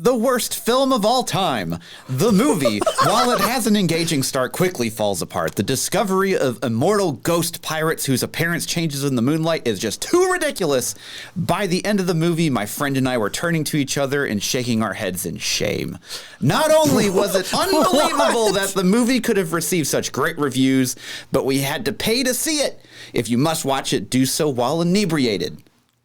The worst film of all time. The movie, while it has an engaging start, quickly falls apart. The discovery of immortal ghost pirates whose appearance changes in the moonlight is just too ridiculous. By the end of the movie, my friend and I were turning to each other and shaking our heads in shame. Not only was it unbelievable that the movie could have received such great reviews, but we had to pay to see it. If you must watch it, do so while inebriated.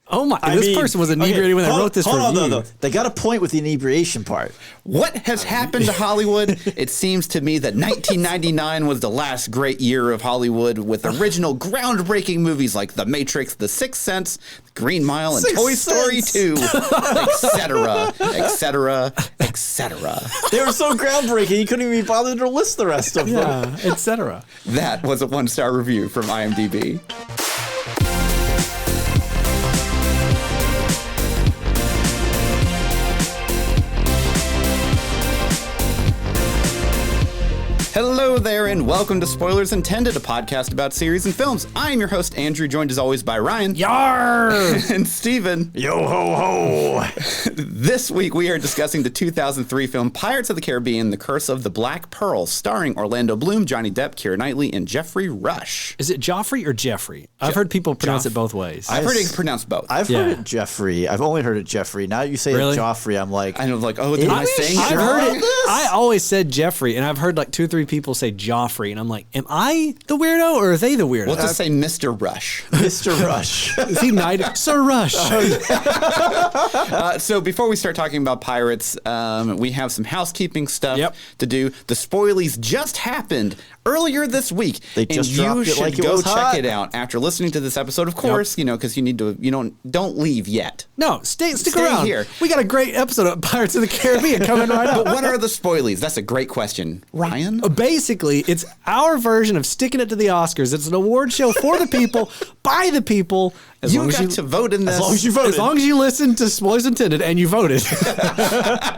Oh my! This person was inebriated when they wrote this review. No. They got a point with the inebriation part. What has happened to Hollywood? It seems to me that 1999 was the last great year of Hollywood, with original groundbreaking movies like The Matrix, The Sixth Sense, Green Mile, and Toy Story 2, etc., etc., etc. They were so groundbreaking, you couldn't even be bothered to list the rest of them. Yeah, etc. That was a 1-star review from IMDb. Hello there, and welcome to Spoilers Intended, a podcast about series and films. I am your host, Andrew, joined as always by Ryan. Yar! And Steven. Yo ho ho! This week we are discussing the 2003 film Pirates of the Caribbean, The Curse of the Black Pearl, starring Orlando Bloom, Johnny Depp, Keira Knightley, and Jeffrey Rush. Is it Joffrey or Jeffrey? I've heard people pronounce it both ways. I've heard it pronounced both. I've heard it Jeffrey. I've only heard it Jeffrey. Now you say it Joffrey, I'm like... I know, like, oh, am I saying I've heard it. this? I always said Jeffrey, and I've heard like 2 or 3 people say Joffrey, and I'm like, am I the weirdo or are they the weirdo? We'll just say Mr. Rush. Mr. Rush. Is he knighted? Sir Rush. So before we start talking about pirates, we have some housekeeping stuff to do. The spoilies just happened earlier this week. They just dropped it like it was hot. Go check it out after listening to this episode, of course, you know, because you need to, don't leave yet. No, stick around. Here. We got a great episode of Pirates of the Caribbean coming right up. But what are the spoilies? That's a great question. Ryan? Basically, it's our version of sticking it to the Oscars. It's an award show for the people, by the people. You got to vote in this. As long as you voted. As long as you listened to Spoilers Intended and you voted.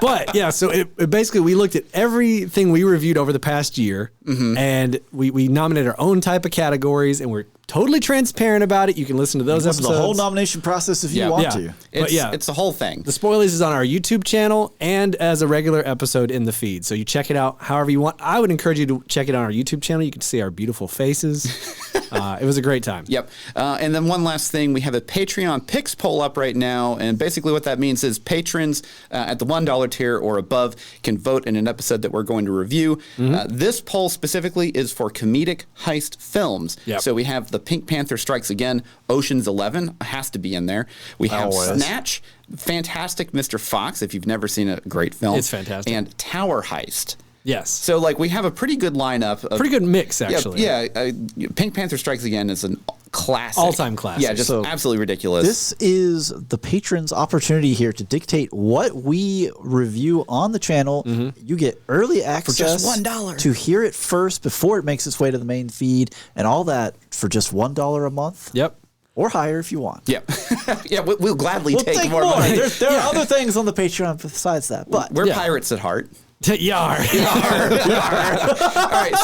But yeah, so it basically we looked at everything we reviewed over the past year, and we nominated our own type of categories, and we're totally transparent about it. You can listen to those episodes. The whole nomination process if you want to. It's the whole thing. The Spoilies is on our YouTube channel and as a regular episode in the feed. So you check it out however you want. I would encourage you to check it on our YouTube channel. You can see our beautiful faces. It was a great time. Yep. And then one last thing, we have a Patreon picks poll up right now. And basically what that means is patrons at the $1 tier or above can vote in an episode that we're going to review. This poll specifically is for comedic heist films. Yep. So we have The Pink Panther Strikes Again, Ocean's 11 has to be in there. We have Snatch, Fantastic Mr. Fox, if you've never seen a great film. It's fantastic. And Tower Heist. Yes. So, we have a pretty good lineup. Pretty good mix, actually. Yeah. Pink Panther Strikes Again is an classic. All-time classic. Yeah, just absolutely ridiculous. This is the patrons' opportunity here to dictate what we review on the channel. You get early access. For just $1. To hear it first before it makes its way to the main feed, and all that for just $1 a month. Yep. Or higher if you want. Yep. Yeah, we'll gladly take more money. There are other things on the Patreon besides that. But we're pirates at heart. Yar. Yar. All right,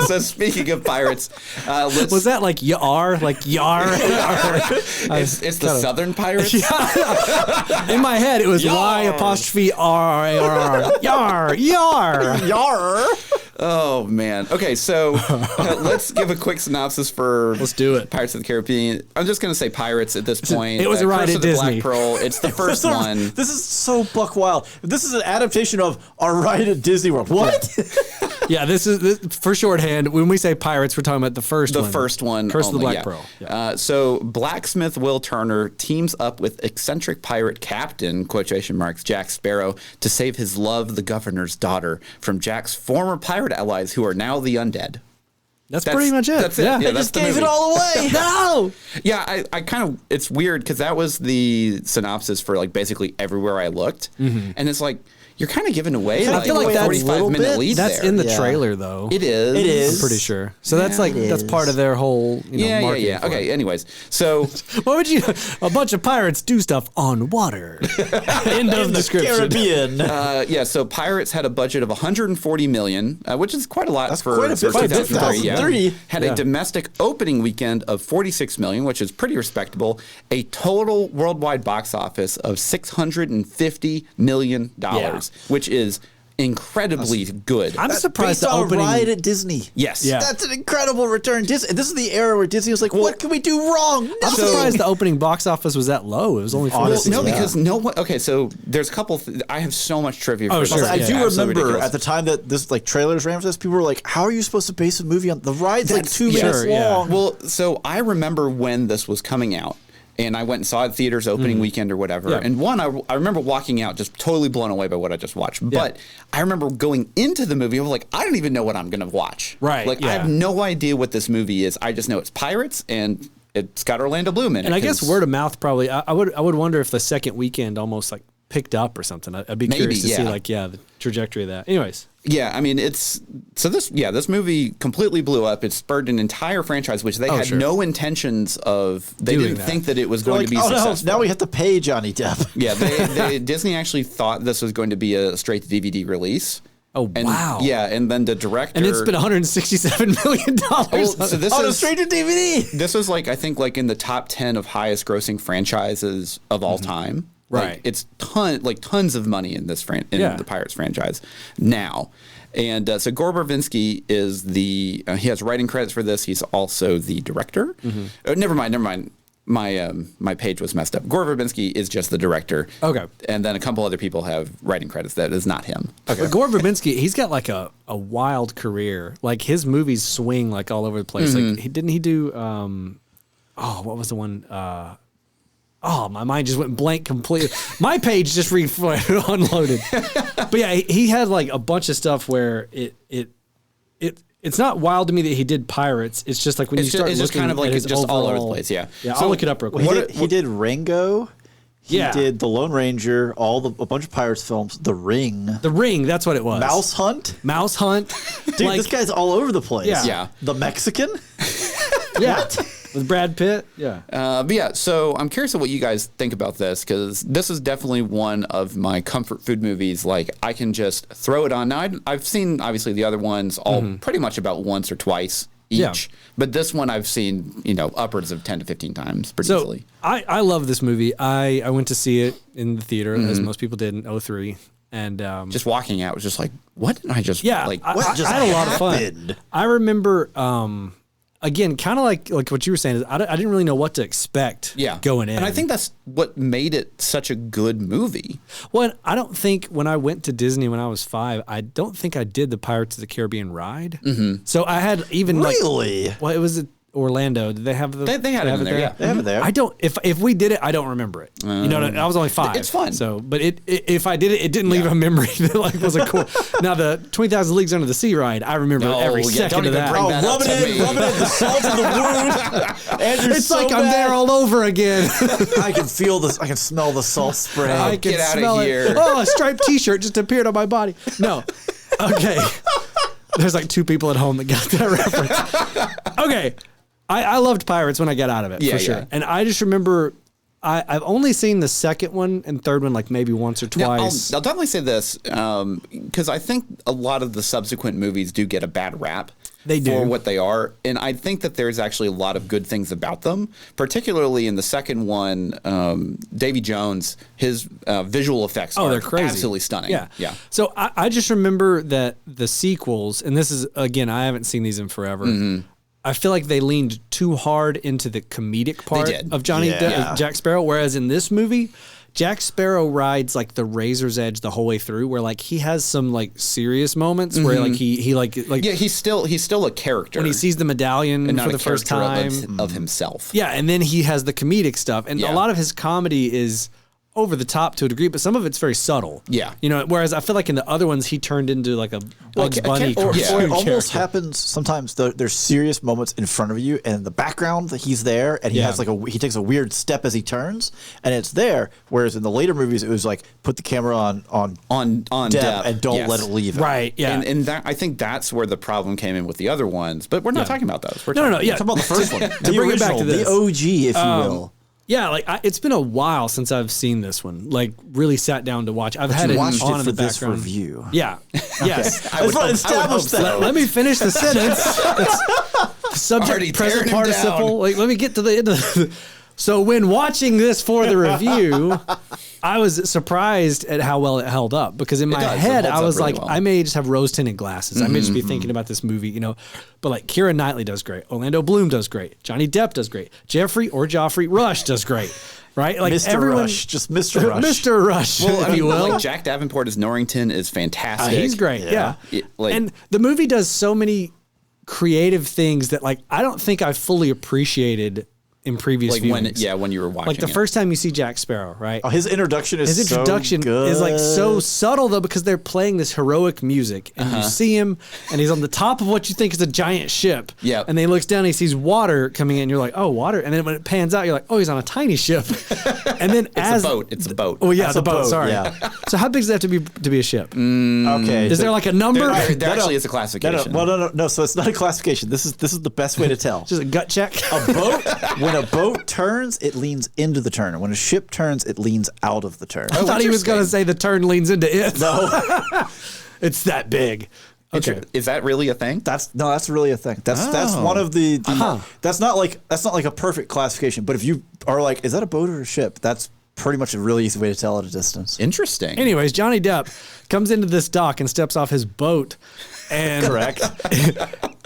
so speaking of pirates, was that like yar? Like yar? It's the Southern Pirates? In my head, it was Y''R'. Yar. Yar. Yar. Oh, man. Okay, so let's give a quick synopsis for Let's do it. Pirates of the Caribbean. I'm just going to say pirates at this point. It was a ride at Disney. Black Pearl. It's the first one. This is so buck wild. This is an adaptation of our ride at Disney World. What? Yeah, this is for shorthand. When we say pirates, we're talking about the first one. The first one. Curse of the Black yeah. Pearl. Yeah. So blacksmith Will Turner teams up with eccentric pirate captain, quotation marks, Jack Sparrow, to save his love, the governor's daughter, from Jack's former pirate allies who are now the undead. That's pretty much it. That's it. Yeah. They just gave it all away. No. Yeah, I kind of, it's weird because that was the synopsis for basically everywhere I looked. And it's you're kind of giving away I feel like that's 45-minute lead That's there. in the trailer, though. It is. It is. I'm pretty sure. So that's that's part of their whole marketing. Yeah. Okay, anyways. So what would you a bunch of pirates do stuff on water? End of description. Caribbean. so Pirates had a budget of $140 million, which is quite a lot for quite a bit for 2003. Yeah. had a domestic opening weekend of 46 million, which is pretty respectable. A total worldwide box office of $650 million, which is incredibly good. I'm surprised based the on opening. a ride at Disney. Yes. Yeah. That's an incredible return. This is the era where Disney was like, what can we do wrong? I'm No. surprised the opening box office was that low. It was only Well, 46 no, million. because no one. Okay, so there's a couple. I have so much trivia. For sure. this. I It's do absolutely remember ridiculous. at the time that this like trailers ran for this, people were like, "How are you supposed to base a movie on the ride's like 2 minutes Sure, yeah. long?" Well, so I remember when this was coming out, and I went and saw it at theaters opening weekend or whatever. Yeah. And I remember walking out just totally blown away by what I just watched. But I remember going into the movie, I was like, I don't even know what I'm going to watch. Right, Like, I yeah. have no idea what this movie is. I just know it's pirates, and it's got Orlando Bloom in it. And I guess 'cause word of mouth probably. I would wonder if the second weekend almost like picked up or something. I'd be curious to see the trajectory of that. Anyways. Yeah, I mean, this movie completely blew up. It spurred an entire franchise, which they had sure. no intentions of. They Doing didn't that. think that it was They're going like, to be "Oh successful. no, now we have to pay Johnny Depp." Yeah, Disney actually thought this was going to be a straight to DVD release. Oh, And, wow. Yeah, and then the director. And it's been $167 million. Well, so this On a is straight to DVD. this was like I think like in the top 10 of highest grossing franchises of all time. Right. Like, it's tons of money in this the Pirates franchise now. And so Gore Verbinski is he has writing credits for this. He's also the director. Never mind. My page was messed up. Gore Verbinski is just the director. Okay. And then a couple other people have writing credits. That is not him. But Gore Verbinski, he's got like a wild career. Like his movies swing like all over the place. Like didn't he do what was the one my mind just went blank completely. My page just unloaded. But yeah, he had like a bunch of stuff where it's not wild to me that he did Pirates. It's just like when you start it's just looking kind of like at it's his just all over the overall- place. Yeah. Yeah, So I'll look it up real quick. He did Rango. He Yeah. did The Lone Ranger, a bunch of Pirates films, The Ring, The Ring, that's what it was. Mouse Hunt. Mouse Hunt. Dude, Like, this guy's all over the place. Yeah. Yeah. The Mexican. yeah. With Brad Pitt. Yeah. But yeah, so I'm curious of what you guys think about this, because this is definitely one of my comfort food movies. Like, I can just throw it on. Now, I've seen, obviously, the other ones all pretty much about once or twice each. Yeah. But this one I've seen, upwards of 10 to 15 times pretty So easily. I love this movie. I went to see it in the theater, as most people did in 2003. And Just walking out was just like, what did I just, yeah, like, I, what I just had a lot of happened? fun. I remember, again, kind of like what you were saying, is I didn't really know what to expect going in. And I think that's what made it such a good movie. Well, I don't think when I went to Disney when I was 5, I don't think I did the Pirates of the Caribbean ride. So I had even Really? it was Orlando. Did they have the? They had it in there, yeah. They have it there. I don't. If we did it, I don't remember it. I was only 5. It's fun. So, but if I did it, it didn't leave a memory that like was a cool. Now the 20,000 Leagues Under the Sea ride, I remember every second don't of even that. bring that up Rub to it in, me. the salt in the wound. Andrew's It's so like I'm there bad. all over again. I can feel this. I can smell the salt spray. I can Get outta smell it. here. Oh, a striped T-shirt just appeared on my body. No. Okay. There's like 2 people at home that got that reference. Okay. I loved Pirates when I got out of it, Yeah, for sure. yeah. And I just remember I've only seen the second one and third one like maybe once or Now, twice. I'll definitely say this, because I think a lot of the subsequent movies do get a bad rap. They do. For what they are. And I think that there's actually a lot of good things about them, particularly in the second one, Davy Jones, his visual effects are they're crazy. absolutely stunning. Yeah. Yeah. So I just remember that the sequels, and this is, again, I haven't seen these in forever. I feel like they leaned too hard into the comedic part did. of Johnny Depp, Jack Sparrow, whereas in this movie, Jack Sparrow rides like the razor's edge the whole way through, where like he has some like serious moments where like he like Yeah, he's still a character. when he sees the medallion and not for a the first character time. of himself. Yeah, and then he has the comedic stuff, and Yeah. a lot of his comedy is over the top to a degree, but some of it's very subtle. Yeah. Whereas I feel like in the other ones he turned into like a Bugs Bunny Or cartoon it almost character. happens sometimes. There's serious moments in front of you, and in the background he's there, and he has like he takes a weird step as he turns, and it's there. Whereas in the later movies, it was like put the camera on On Depp, and don't yes. let it leave. him. Right, yeah. And that I think that's where the problem came in with the other ones, but we're not talking about those. We're No, talking yeah. Talk about the first one. To bring it back to this. the OG, if you will. Yeah, like it's been a while since I've seen this one. Like really sat down to watch. I've had it watched on it in for the this background. review. Yeah. Yes. I just want to establish that. Let me finish the sentence. Subject, Already present tearing him participle. down. Like, let me get to the end of the. So when watching this for the review, I was surprised at how well it held up because in my does. It head holds I up was really like, well. I may just have rose tinted glasses. I may just be thinking about this movie, but like Keira Knightley does great. Orlando Bloom does great. Johnny Depp does great. Joffrey Rush does great. Right? Like Mr. everyone, Rush, just Mr. Rush. Mr. Rush, Well, if you will. like Jack Davenport as Norrington is fantastic. He's great. Yeah. And the movie does so many creative things that like I don't think I fully appreciated in previous viewings. when you were watching Like the it. first time you see Jack Sparrow, right? Oh, his introduction is Is like so subtle though because they're playing this heroic music and you see him and he's on the top of what you think is a giant ship. Yep. And then he looks down and he sees water coming in. You're like, oh, water. And then when it pans out, you're like, oh, he's on a tiny ship. And then It's a boat. Oh yeah, That's the a boat. boat, Sorry. yeah. So how big does that have to be a ship? Okay. Is there like a number? There actually is a classification. No. So it's not a classification. This is the best way to tell. Just a gut check. A boat, when a boat turns, it leans into the turn. When a ship turns, it leans out of the turn. I thought he was going to say the turn leans into it. No, It's that big. Okay. Is that really a thing? that's really a thing. That's one of the. That's not like a perfect classification. But if you are like, is that a boat or a ship? That's pretty much a really easy way to tell at a distance. Interesting. Anyways, Johnny Depp comes into this dock and steps off his boat. And Correct.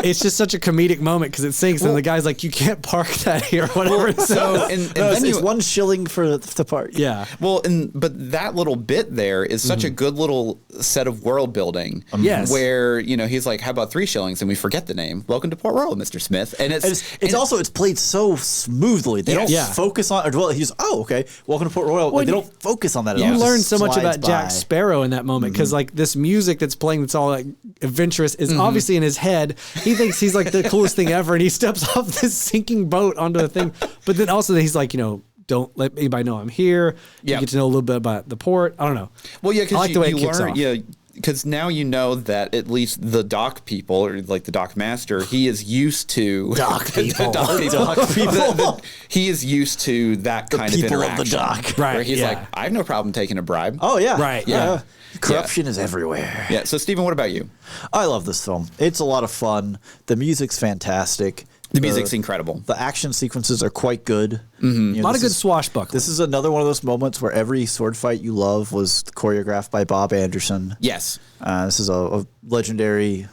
it's just such a comedic moment because it sinks and the guy's like, you can't park that here or whatever. So It's 1 shilling for the park. yeah. Well, but that little bit there is such a good little set of world building. Yes. Where, he's like, how about 3 shillings? And we forget the name. Welcome to Port Royal, Mr. Smith. And It's also played so smoothly. They don't focus on. Well, he's okay. Welcome to Port Royal. Well, they don't focus on that at all. You It learn just so much slides about Jack by. Sparrow in that moment because like this music that's playing that's all like adventurous is obviously in his head. He thinks he's like the coolest thing ever and he steps off this sinking boat onto a thing. But then also he's like, don't let anybody know I'm here. You get to know a little bit about the port. I don't know. Well, yeah, I like the way it kicks learn, off. because now you know that at least the dock people, or like the dock master, he is used to Dock people. Dock people. He is used to that kind of people of interaction, the dock. Right, Where he's yeah. like, I have no problem taking a bribe. Oh yeah. Right, Yeah. Corruption is everywhere. Yeah. So, Stephen, what about you? I love this film. It's a lot of fun. The music's fantastic. The music's incredible. The action sequences are quite good. A lot of good swashbuckling. This is another one of those moments where every sword fight you love was choreographed by Bob Anderson. Yes. This is a legendary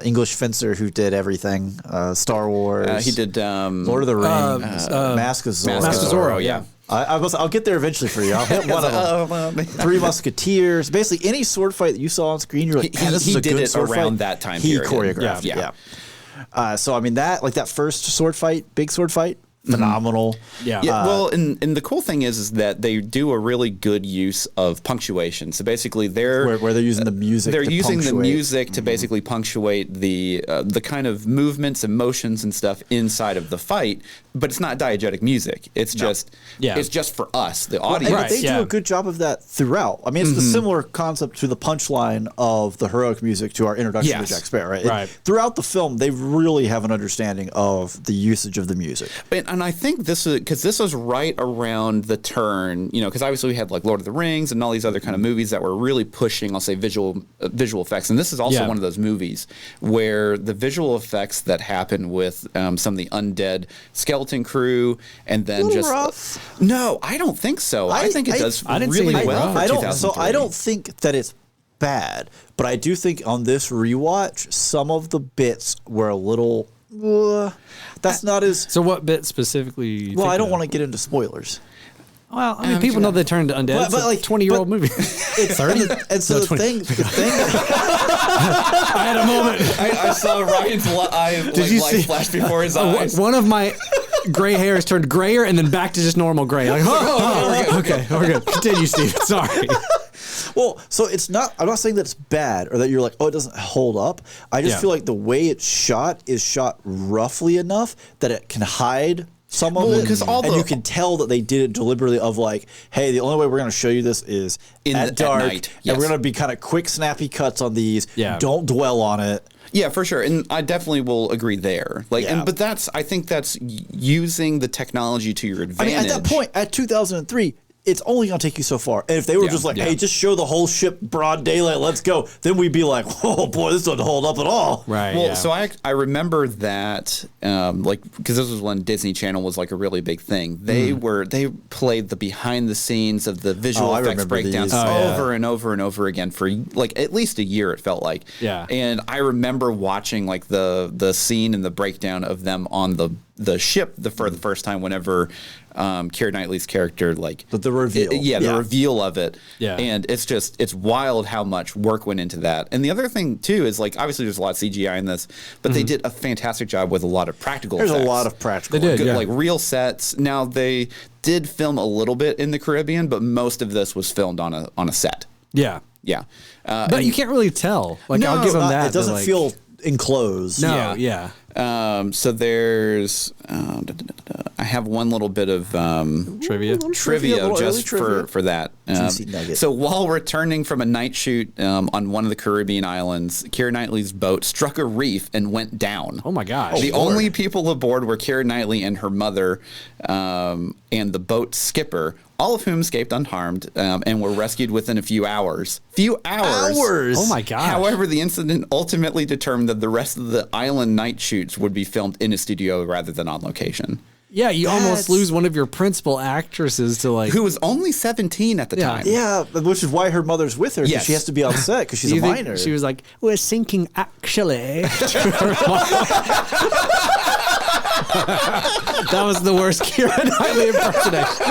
English fencer who did everything. Star Wars. He did Lord of the Rings. Mask of Zorro. Mask of Zorro, yeah. I'll get there eventually for you. I'll hit one of them. Three Musketeers. Basically, any sword fight that you saw on screen, you're like, this is a did good it sword around fight. that time He period. choreographed. Yeah. So I mean that first sword fight, big sword fight, phenomenal. Yeah. Yeah, well, and the cool thing is that they do a really good use of punctuation. So basically, Where they're using the music. They're to using the punctuate. music to basically punctuate the kind of movements, emotions, and stuff inside of the fight. But it's not diegetic music. It's just it's just for us, the audience. And they do a good job of that throughout. I mean, it's the similar concept to the punchline of the heroic music to our introduction to Jack Sparrow. Right? Right. Throughout the film, they really have an understanding of the usage of the music. And I think this is because this was right around the turn, because obviously we had like Lord of the Rings and all these other kind of movies that were really pushing, I'll say, visual effects. And this is also one of those movies where the visual effects that happen with some of the undead skeleton crew and then rough. No, I don't think so. I think it does really well. I for don't. 2003. So I don't think that it's bad, but I do think on this rewatch, some of the bits were a little. That's not as. So what bit specifically? Well, I don't want to get into spoilers. Well, I mean, people know they turned to undead. It's like 20-year-old movie. It's 30. And so the thing. I had a moment. I saw Ryan's light flash before his eyes. One of my gray hairs turned grayer and then back to just normal gray. Like, okay, we're good. Continue, Steve. Sorry. Well, so it's not. I'm not saying that it's bad or that you're like, it doesn't hold up. I just feel like the way it's shot is shot roughly enough that it can hide some of it, and you can tell that they did it deliberately. Of like, hey, the only way we're going to show you this is at dark, night. and we're going to be kind of quick, snappy cuts on these. Yeah. Don't dwell on it. Yeah, for sure, and I definitely will agree there. Like, Yeah. but I think that's using the technology to your advantage. I mean, at that point, at 2003, it's only going to take you so far. And if they were just like, hey, just show the whole ship broad daylight, let's go, then we'd be like, oh boy, this doesn't hold up at all. Right. Well, so I remember that, like, because this was when Disney Channel was like a really big thing. They played the behind the scenes of the visual effects breakdowns over and over and over again for like at least a year, it felt like. Yeah. And I remember watching like the scene and the breakdown of them on the ship for the first time whenever Keira Knightley's character, like the reveal. The reveal of it. Yeah. And it's wild how much work went into that. And the other thing too is like obviously there's a lot of CGI in this, but they did a fantastic job with a lot of practical effects. There's a lot of practical. They did, like real sets. Now they did film a little bit in the Caribbean, but most of this was filmed on a set. Yeah. Yeah. But you can't really tell. Like, I'll give them that. It doesn't feel enclosed. No, yeah. So there's, I have one little bit of Trivia just for that. So while returning from a night shoot on one of the Caribbean islands, Keira Knightley's boat struck a reef and went down. Oh my gosh. The only people aboard were Keira Knightley and her mother and the boat skipper, all of whom escaped unharmed and were rescued within a few hours. Oh my gosh. However, the incident ultimately determined that the rest of the island night shoots would be filmed in a studio rather than on location. Yeah, you almost lose one of your principal actresses to like... Who was only 17 at the time. Yeah, which is why her mother's with her, because Yes. she has to be on set because she's a minor. She was like, we're sinking actually. That was the worst Keira Knightley impersonation.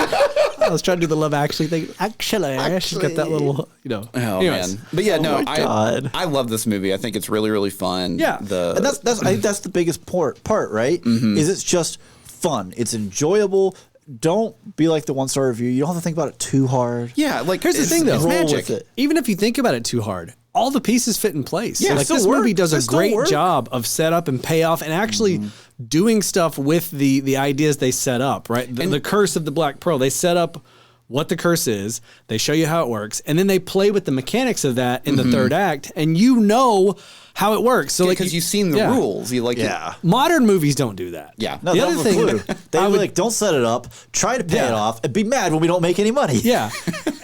I was trying to do the Love Actually thing. Actually. She's got that little, Oh, Anyways. man. But yeah, God. I love this movie. I think it's really, really fun. Yeah. And that's I think that's the biggest part, right? Is it's just fun. It's enjoyable. Don't be like the 1-star review. You don't have to think about it too hard. Yeah, like Here's the thing, though. It's Roll magic. with it. Even if you think about it too hard, all the pieces fit in place. Yeah, like still this work. movie does They a still great work. job of setup and payoff and actually doing stuff with the ideas they set up, right? The curse of the Black Pearl. They set up what the curse is, they show you how it works, and then they play with the mechanics of that in the third act, and you know how it works. So Because you've seen the rules. You like Modern movies don't do that. Yeah. No, The they other don't have a thing, clue. They like don't set it up, try to pay it off, and be mad when we don't make any money. Yeah.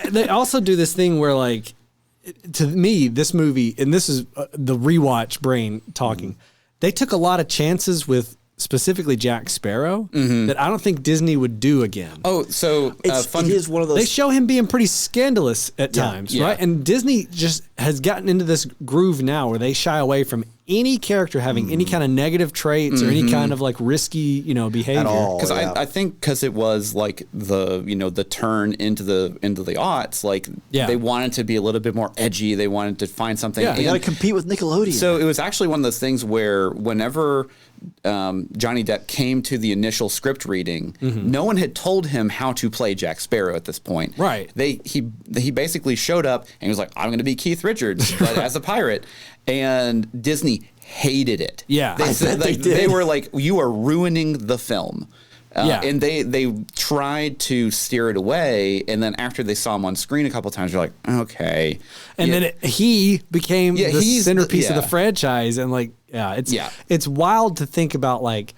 They also do this thing where, like, to me, this movie, and this is the rewatch brain talking, they took a lot of chances with specifically Jack Sparrow that I don't think Disney would do again. Oh, so It is one of those. They show him being pretty scandalous at times, Yeah. right? And Disney just has gotten into this groove now where they shy away from any character having any kind of negative traits or any kind of like risky, behavior. At all. Because Yeah. I think because it was like the turn into the aughts, like they wanted to be a little bit more edgy. They wanted to find something. Yeah. You got to compete with Nickelodeon. So it was actually one of those things where whenever Johnny Depp came to the initial script reading, no one had told him how to play Jack Sparrow at this point. Right. He basically showed up and he was like, "I'm going to be Keith Richards, but as a pirate," and Disney hated it. Yeah. they I said bet they did. they were like, "You are ruining the film." And they tried to steer it away, and then after they saw him on screen a couple times, you're like, okay. And then he became the he's centerpiece of the franchise, and like, it's wild to think about like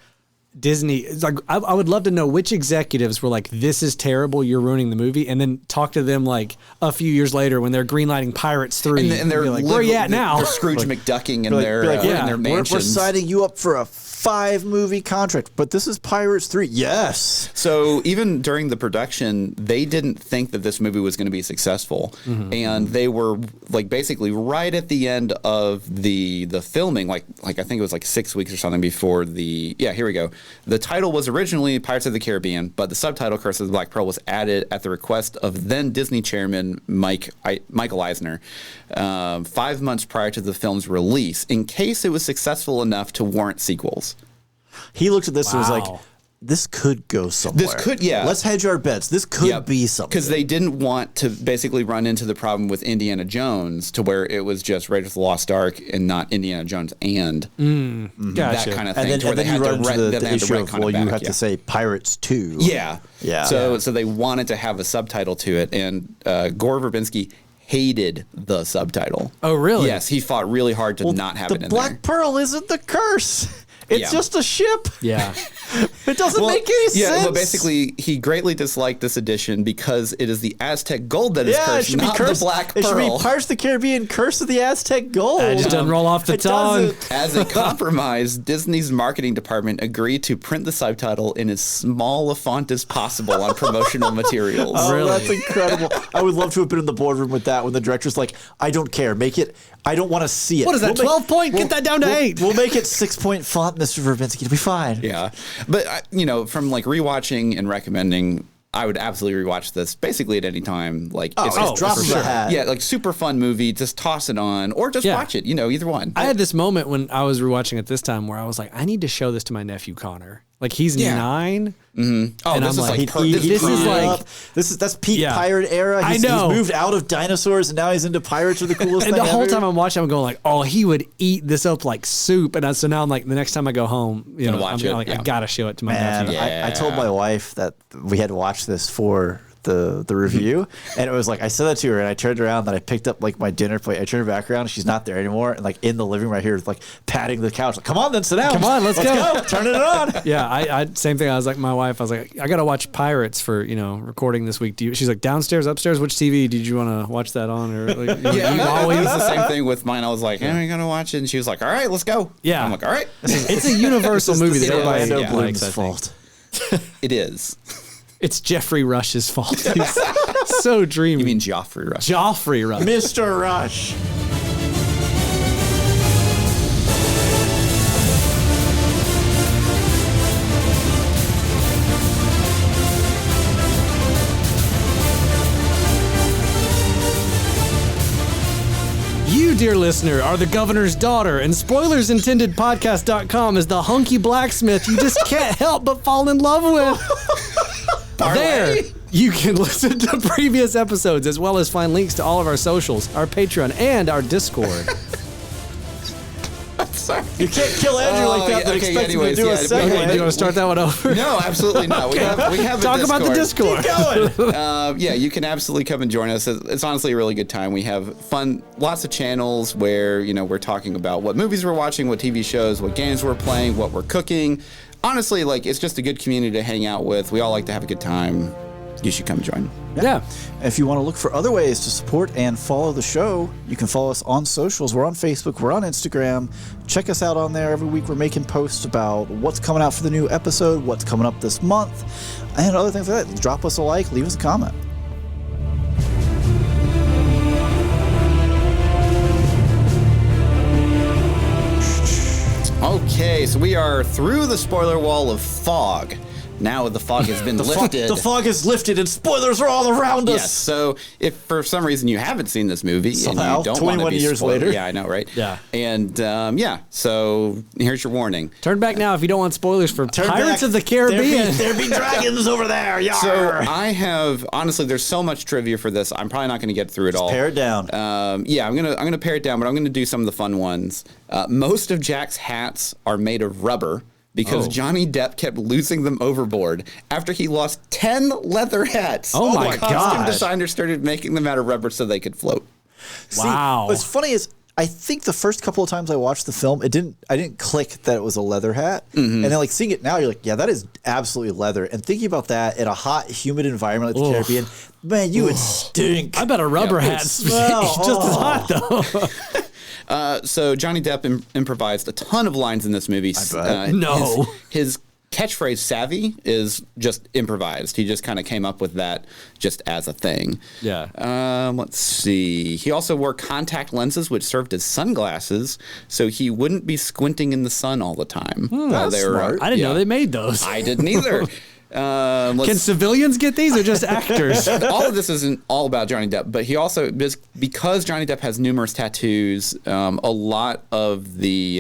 Disney. It's like I would love to know which executives were like, "This is terrible, you're ruining the movie," and then talk to them like a few years later when they're greenlighting Pirates 3, and they're be like, "Where are you at now?" They're Scrooge McDucking in their we're mansions. signing you up for a 5-movie contract, but this is Pirates 3. Yes. So even during the production, they didn't think that this movie was going to be successful, and they were like basically right at the end of the filming, like I think it was like 6 weeks or something before here we go. The title was originally Pirates of the Caribbean, but the subtitle Curse of the Black Pearl was added at the request of then Disney chairman Michael Eisner 5 months prior to the film's release, in case it was successful enough to warrant sequels. He looked at this and was like, Wow. this could go somewhere. This could, yeah. Let's hedge our bets. This could be something. Because they didn't want to basically run into the problem with Indiana Jones to where it was just Raiders of the Lost Ark and not Indiana Jones and that Gotcha. kind of thing. And to where then they you had run to into then the they had to issue of, retcon it well, you back, have to say Pirates 2. Yeah. Yeah. So they wanted to have a subtitle to it, and Gore Verbinski hated the subtitle. Oh, really? Yes, he fought really hard to not have it in The Black Pearl isn't the curse. It's just a ship. Yeah. It doesn't make any sense. Yeah, but basically, he greatly disliked this edition because it is the Aztec gold that is cursed, not the Black Pearl. It should be Pirates of the Caribbean, Curse of the Aztec Gold. It just doesn't roll off the tongue. As a compromise, Disney's marketing department agreed to print the subtitle in as small a font as possible on promotional materials. Oh, Really? that's incredible. I would love to have been in the boardroom with that when the director's like, I don't care. Make it, I don't want to see it. What is that, 12 point? Get that down to 8. We'll make it 6-point font, Mr. Verbinski. It'll be fine. Yeah. But, from like rewatching and recommending, I would absolutely rewatch this basically at any time. Like, it's just drop the hat. Yeah, like super fun movie. Just toss it on or just watch it. Either one. I had this moment when I was rewatching it this time where I was like, I need to show this to my nephew Connor. Like he's 9. Mm-hmm. Oh, and this I'm is like, that's peak pirate era. I know. He's moved out of dinosaurs and now he's into pirates are the coolest thing And the whole ever. time I'm watching, I'm going like, oh, he would eat this up like soup. And so now I'm like, the next time I go home, I'm like, I gotta show it to my nephew. I told my wife that we had to watch this for the review, and it was like I said that to her, and I turned around, and I picked up like my dinner plate. I turned her back around, and she's not there anymore, and like in the living room right here, like patting the couch, like, come on, then sit down, Come on, let's go. turn it on. Yeah, I same thing. I was like, my wife, I was like, I gotta watch Pirates for recording this week. She's like, downstairs, upstairs, which TV did you want to watch that on? Or like, you always the same thing with mine. I was like, I gotta watch it, and she was like, all right, let's go. Yeah, I'm like, all right. It's a universal movie that everybody Orlando likes. Bloom's fault. It is. It's Jeffrey Rush's fault. He's so dreamy. You mean Joffrey Rush? Joffrey Rush. Mr. Rush. You, dear listener, are the governor's daughter, and spoilersintendedpodcast.com is the hunky blacksmith you just can't help but fall in love with. There, you can listen to previous episodes as well as find links to all of our socials, our Patreon, and our Discord. Sorry. You can't kill Andrew like that. Expect him to do a second. Okay, do you want to start that one over? No, absolutely not. We have Talk about the Discord. Keep going. Yeah, you can absolutely come and join us. It's honestly a really good time. We have fun, lots of channels where we're talking about what movies we're watching, what TV shows, what games we're playing, what we're cooking. Honestly, it's just a good community to hang out with. We all like to have a good time. You should come join. Yeah. If you want to look for other ways to support and follow the show, you can follow us on socials. We're on Facebook. We're on Instagram. Check us out on there. Every week we're making posts about what's coming out for the new episode, what's coming up this month, and other things like that. Drop us a like. Leave us a comment. Okay, so we are through the spoiler wall of fog. Now the fog has been lifted. The fog is lifted and spoilers are all around us. Yes, so if for some reason you haven't seen this movie Somehow, and you don't want to 21 be years spoiled, later. Yeah, I know, right? Yeah. And so here's your warning. Turn back now if you don't want spoilers for Pirates of the Caribbean. There be dragons over there. Yar. So I have honestly, there's so much trivia for this. I'm probably not going to get through it all. Pare it down. Yeah, I'm gonna pare it down, but I'm gonna do some of the fun ones. Most of Jack's hats are made of rubber, because Johnny Depp kept losing them overboard after he lost 10 leather hats. Oh my Costume gosh. designers started making them out of rubber so they could float. Wow. What's funny is I think the first couple of times I watched the film, I didn't click that it was a leather hat. And then seeing it now, you're like, yeah, that is absolutely leather. And thinking about that in a hot, humid environment like the Caribbean, man, you would stink. I bet a rubber hat smell. just as hot though. So Johnny Depp improvised a ton of lines in this movie. No. His catchphrase "savvy" is just improvised. He just kind of came up with that just as a thing. Yeah. Let's see. He also wore contact lenses, which served as sunglasses, so he wouldn't be squinting in the sun all the time. That's smart. I didn't know they made those. I didn't either. Can civilians get these or just actors? All of this isn't all about Johnny Depp, but he also, because Johnny Depp has numerous tattoos, a lot of the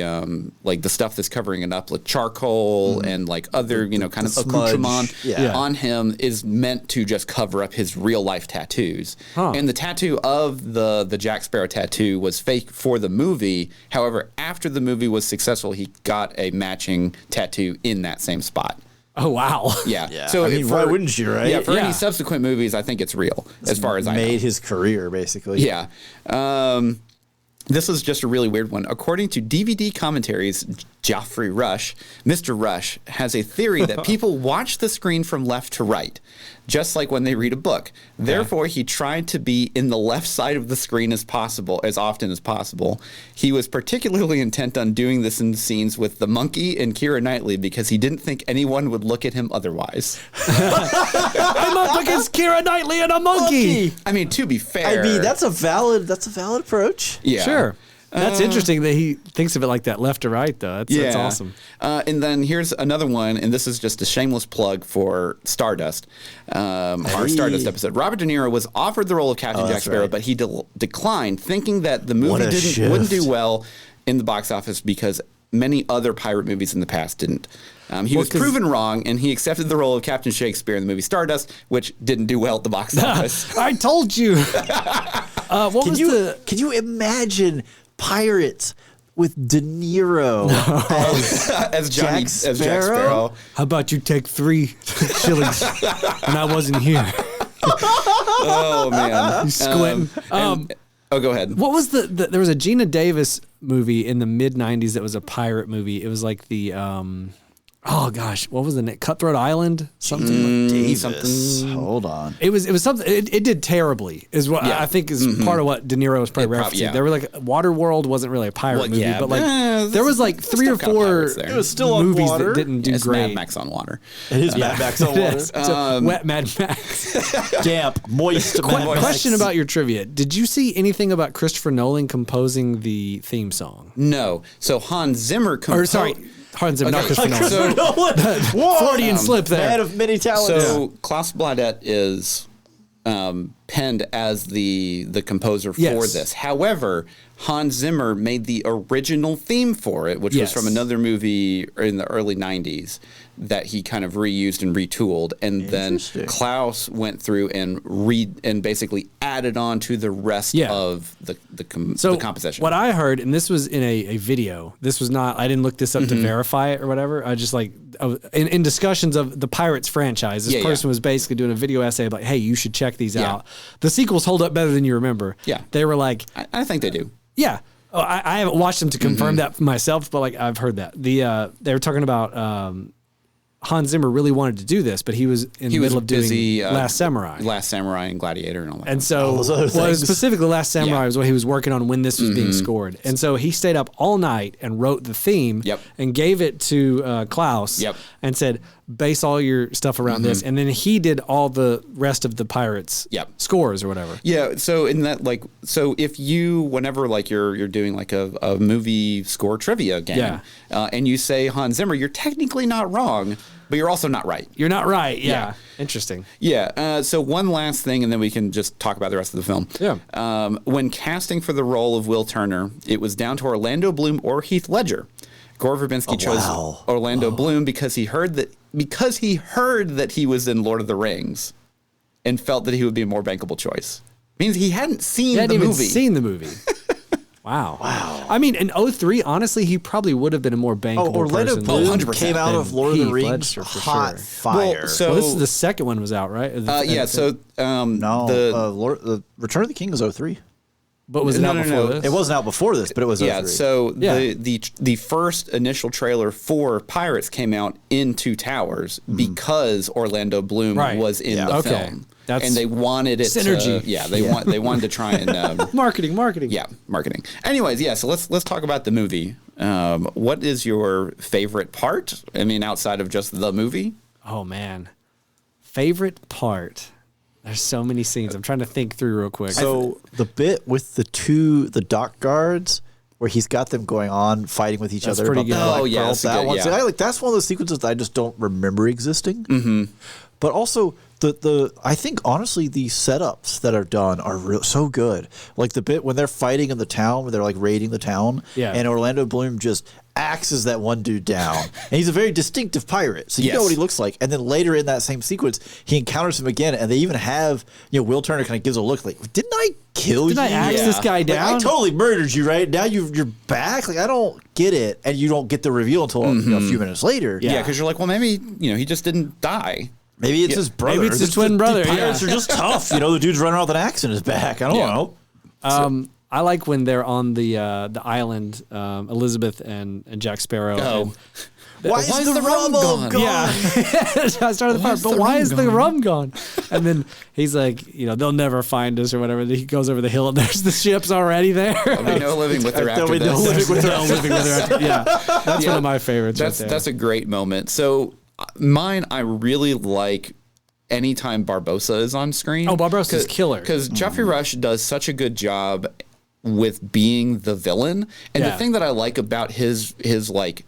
the stuff that's covering it up, like charcoal and like other kind of accoutrement on him, is meant to just cover up his real life tattoos. And the tattoo of the Jack Sparrow tattoo was fake for the movie. However, after the movie was successful, he got a matching tattoo in that same spot. Oh, wow. Yeah. Yeah. So I mean, why wouldn't you, right? Yeah. For Yeah. any subsequent movies, I think it's real, as far as I know. Made his career, basically. Yeah. This is just a really weird one. According to DVD commentaries, Geoffrey Rush, Mr. Rush, has a theory that people watch the screen from left to right, just like when they read a book. Therefore, he tried to be in the left side of the screen as often as possible. He was particularly intent on doing this in scenes with the monkey and Keira Knightley because he didn't think anyone would look at him otherwise. I'm up against Keira Knightley and a monkey. I mean, to be fair. I mean, that's a valid approach. Yeah. Sure. That's interesting that he thinks of it like that, left to right, though. That's awesome. And then here's another one, and this is just a shameless plug for Stardust, our Stardust episode. Robert De Niro was offered the role of Captain Jack Sparrow, but he declined, thinking that the movie wouldn't do well in the box office because many other pirate movies in the past didn't. He was proven wrong, and he accepted the role of Captain Shakespeare in the movie Stardust, which didn't do well at the box office. I told you. Can you imagine pirates with De Niro as Johnny Jack as Jack Sparrow? How about you take 3 shillings when I wasn't here? Oh man, You squinting. go ahead. What was there was a Gina Davis movie in the mid 90s that was a pirate movie. It was like the oh gosh, what was the name? Cutthroat Island? Something Davis. Hold on. It was something. It did terribly. Is what I think is part of what De Niro was probably referencing. There were like Waterworld wasn't really a pirate movie, but like there was like 3 or 4. It was still movies on water. that didn't do It's great. Mad Max on water. It is Mad Max on water. So, wet Mad Max. Damp, moist Mad Max. Question about your trivia: did you see anything about Christopher Nolan composing the theme song? No. So Hans Zimmer composed. Hans Zimmer, not Christopher Nolan. Christopher Nolan. Freudian slip there. Man of many talents. So Klaus Bladet is penned as the composer for this. However, Hans Zimmer made the original theme for it, which was from another movie in the early 90s that he kind of reused and retooled. And then Klaus went through and basically added on to the rest of the composition. What I heard, and this was in a video, this was not, I didn't look this up to verify it or whatever. I just in discussions of the Pirates franchise, this person was basically doing a video essay about, hey, you should check these out. The sequels hold up better than you remember. Yeah. They were like, I think they do. Yeah. Oh, I haven't watched them to confirm that myself, but like I've heard that. They were talking about Hans Zimmer really wanted to do this, but he was in the middle of doing Last Samurai. Last Samurai and Gladiator and all that. And so, specifically Last Samurai was what he was working on when this was being scored. And so he stayed up all night and wrote the theme and gave it to Klaus and said, base all your stuff around this. And then he did all the rest of the Pirates scores or whatever. Yeah. So in that, if you, whenever you're doing like a movie score trivia game and you say Hans Zimmer, you're technically not wrong, but you're also not right. You're not right. Yeah. Interesting. Yeah. So one last thing, and then we can just talk about the rest of the film. Yeah. When casting for the role of Will Turner, it was down to Orlando Bloom or Heath Ledger. Gore Verbinski chose Orlando Bloom because he heard that he was in Lord of the Rings and felt that he would be a more bankable choice. Means he hadn't seen the movie. Even seen the movie. Wow. I mean, in 2003, honestly, he probably would have been a more bankable Orlando person. Bloom 100% came out of Lord of the Rings Ledger, for hot sure. fire. So this is the second one was out, right? The Return of the King was 2003. But was it out before this? It wasn't out before this, but it was 2003. So the first initial trailer for Pirates came out in Two Towers because Orlando Bloom was in the film. And they wanted it synergy. They wanted to try and marketing. Yeah, marketing. Anyways, so let's talk about the movie. What is your favorite part? I mean, outside of just the movie? Oh man. Favorite part. There's so many scenes. I'm trying to think through real quick. So the bit with the dock guards where he's got them going on fighting with each other. Pretty good. That's one of those sequences that I just don't remember existing. Mm-hmm. But also I think honestly the setups that are done are so good. Like the bit when they're fighting in the town, when they're like raiding the town, and Orlando Bloom just axes that one dude down, and he's a very distinctive pirate, so you know what he looks like. And then later in that same sequence, he encounters him again, and they even have Will Turner kind of gives a look like, "Didn't I kill you? Didn't I axe this guy down? Like, I totally murdered you, right? Now you're back. Like I don't get it, and you don't get the reveal until a few minutes later. Yeah, because you're like, well, maybe he just didn't die. Maybe it's his brother. Maybe it's his twin brother. The pirates are just tough. The dude's running around with an axe in his back. I don't know. I like when they're on the island, Elizabeth and Jack Sparrow. Oh. Why is the rum gone? Yeah. I started the part, but why is the rum gone? And then he's like, they'll never find us or whatever. He goes over the hill and there's the ship's already there. There'll be no living with her after this. No living with her. Yeah. That's one of my favorites. That's a great moment. So mine, I really like anytime Barbossa is on screen. Oh, Barbossa's killer. Because Geoffrey Rush does such a good job with being the villain. And the thing that I like about his like